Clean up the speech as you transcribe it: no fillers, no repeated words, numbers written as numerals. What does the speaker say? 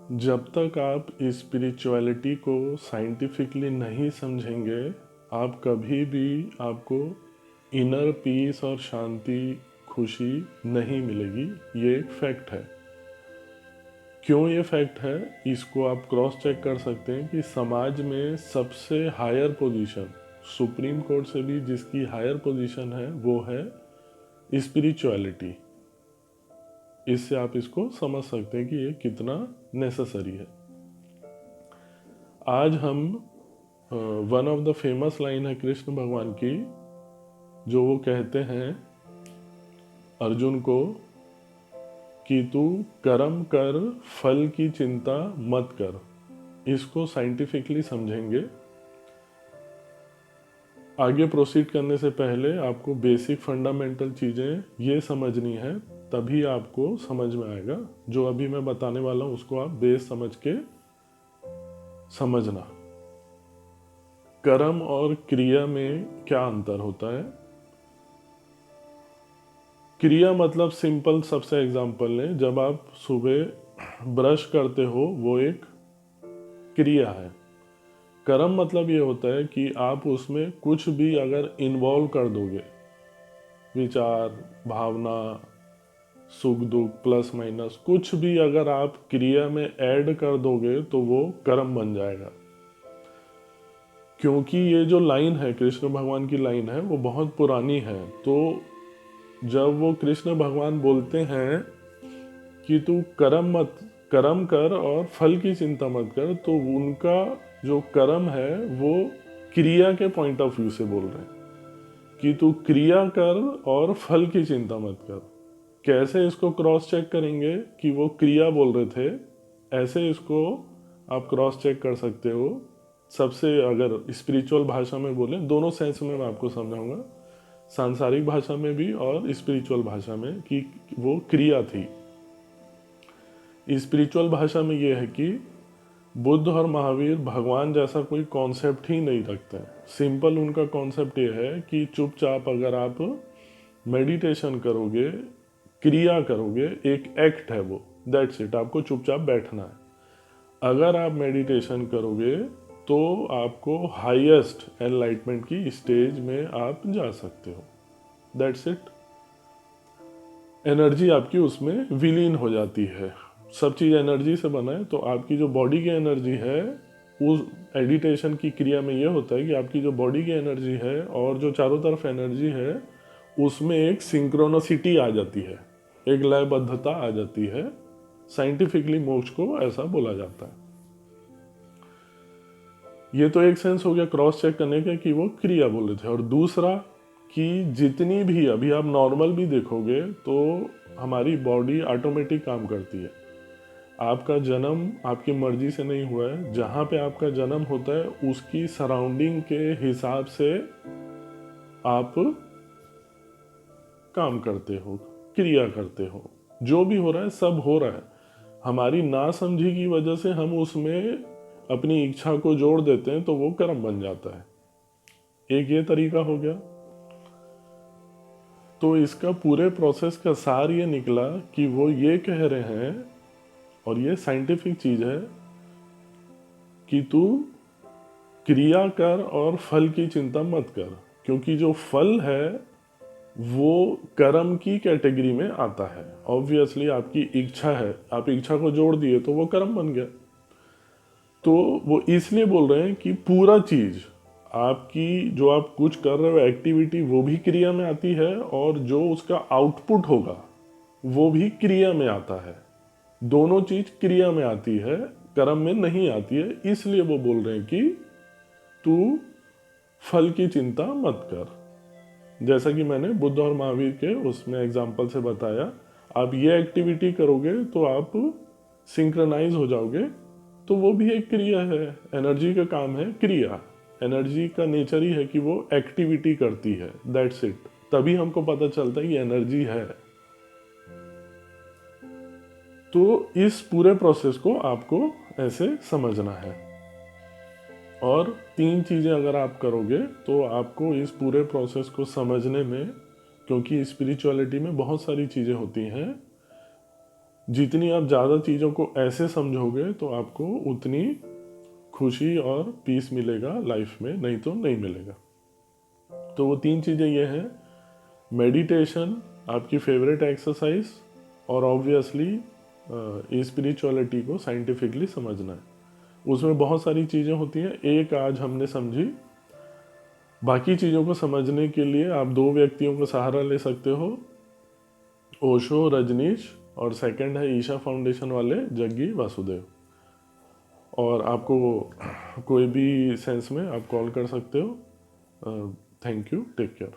जब तक आप स्पिरिचुअलिटी को साइंटिफिकली नहीं समझेंगे, आप कभी भी आपको इनर पीस और शांति, खुशी नहीं मिलेगी। ये एक फैक्ट है। क्यों ये फैक्ट है, इसको आप क्रॉस चेक कर सकते हैं कि समाज में सबसे हायर पोजीशन, सुप्रीम कोर्ट से भी जिसकी हायर पोजीशन है, वो है स्पिरिचुअलिटी। इससे आप इसको समझ सकते हैं कि ये कितना नेसेसरी है। आज हम one of the famous line है कृष्ण भगवान की, जो वो कहते हैं अर्जुन को कि तू कर्म कर, फल की चिंता मत कर। इसको साइंटिफिकली समझेंगे। आगे प्रोसीड करने से पहले आपको बेसिक फंडामेंटल चीज़ें ये समझनी है, तभी आपको समझ में आएगा। जो अभी मैं बताने वाला हूँ उसको आप बेस समझ के समझना। कर्म और क्रिया में क्या अंतर होता है? क्रिया मतलब सिंपल सबसे एग्जांपल लें, जब आप सुबह ब्रश करते हो वो एक क्रिया है। कर्म मतलब ये होता है कि आप उसमें कुछ भी अगर इन्वॉल्व कर दोगे, विचार, भावना, सुख दुख, प्लस माइनस, कुछ भी अगर आप क्रिया में ऐड कर दोगे तो वो कर्म बन जाएगा। क्योंकि ये जो लाइन है, कृष्ण भगवान की लाइन है, वो बहुत पुरानी है। तो जब वो कृष्ण भगवान बोलते हैं कि तू कर्म कर और फल की चिंता मत कर, तो उनका जो कर्म है वो क्रिया के पॉइंट ऑफ व्यू से बोल रहे हैं कि तू क्रिया कर और फल की चिंता मत कर। कैसे इसको क्रॉस चेक करेंगे कि वो क्रिया बोल रहे थे? ऐसे इसको आप क्रॉस चेक कर सकते हो। सबसे अगर स्पिरिचुअल भाषा में बोले, दोनों सेंस में मैं आपको समझाऊंगा, सांसारिक भाषा में भी और स्पिरिचुअल भाषा में, कि वो क्रिया थी। स्पिरिचुअल भाषा में ये है कि बुद्ध और महावीर भगवान जैसा कोई कॉन्सेप्ट ही नहीं रखते हैं। सिंपल उनका कॉन्सेप्ट ये है कि चुपचाप अगर आप मेडिटेशन करोगे, क्रिया करोगे, एक एक्ट है वो, दैट्स इट, आपको चुपचाप बैठना है। अगर आप मेडिटेशन करोगे तो आपको हाईएस्ट एनलाइटमेंट की स्टेज में आप जा सकते हो, दैट्स इट। एनर्जी आपकी उसमें विलीन हो जाती है। सब चीज़ एनर्जी से बना है, तो आपकी जो बॉडी की एनर्जी है, उस एडिटेशन की क्रिया में ये होता है कि आपकी जो बॉडी की एनर्जी है और जो चारों तरफ एनर्जी है, उसमें एक सिंक्रोनोसिटी आ जाती है, एक लयबद्धता आ जाती है। साइंटिफिकली मोक्ष को ऐसा बोला जाता है। ये तो एक सेंस हो गया क्रॉस चेक करने का कि वो क्रिया बोल रहे थे। और दूसरा कि जितनी भी, अभी आप नॉर्मल भी देखोगे तो हमारी बॉडी ऑटोमेटिक काम करती है। आपका जन्म आपकी मर्जी से नहीं हुआ है। जहाँ पे आपका जन्म होता है उसकी सराउंडिंग के हिसाब से आप काम करते हो, क्रिया करते हो। जो भी हो रहा है सब हो रहा है। हमारी नासमझी की वजह से हम उसमें अपनी इच्छा को जोड़ देते हैं, तो वो कर्म बन जाता है। एक ये तरीका हो गया। तो इसका पूरे प्रोसेस का सार ये निकला कि वो ये कह रहे हैं, और ये साइंटिफिक चीज है, कि तू क्रिया कर और फल की चिंता मत कर। क्योंकि जो फल है वो कर्म की कैटेगरी में आता है। ऑब्वियसली आपकी इच्छा है, आप इच्छा को जोड़ दिए तो वो कर्म बन गया। तो वो इसलिए बोल रहे हैं कि पूरा चीज आपकी, जो आप कुछ कर रहे हो एक्टिविटी, वो भी क्रिया में आती है, और जो उसका आउटपुट होगा वो भी क्रिया में आता है। दोनों चीज क्रिया में आती है, कर्म में नहीं आती है। इसलिए वो बोल रहे हैं कि तू फल की चिंता मत कर। जैसा कि मैंने बुद्ध और महावीर के उसमें एग्जाम्पल से बताया, आप ये एक्टिविटी करोगे तो आप सिंक्रनाइज हो जाओगे, तो वो भी एक क्रिया है। एनर्जी का काम है क्रिया। एनर्जी का नेचर ही है कि वो एक्टिविटी करती है, दैट्स इट। तभी हमको पता चलता है कि एनर्जी है। तो इस पूरे प्रोसेस को आपको ऐसे समझना है। और 3 चीज़ें अगर आप करोगे तो आपको इस पूरे प्रोसेस को समझने में, क्योंकि स्पिरिचुअलिटी में बहुत सारी चीज़ें होती हैं, जितनी आप ज़्यादा चीज़ों को ऐसे समझोगे तो आपको उतनी खुशी और पीस मिलेगा लाइफ में, नहीं तो नहीं मिलेगा। तो वो 3 चीज़ें ये हैं, मेडिटेशन, आपकी फेवरेट एक्सरसाइज, और ऑब्वियसली स्पिरिचुअलिटी को साइंटिफिकली समझना है। उसमें बहुत सारी चीज़ें होती हैं, एक आज हमने समझी। बाकी चीज़ों को समझने के लिए आप 2 व्यक्तियों का सहारा ले सकते हो, ओशो, रजनीश, और सेकंड है ईशा फाउंडेशन वाले जग्गी वासुदेव। और आपको कोई भी सेंस में आप कॉल कर सकते हो। Thank you, take care.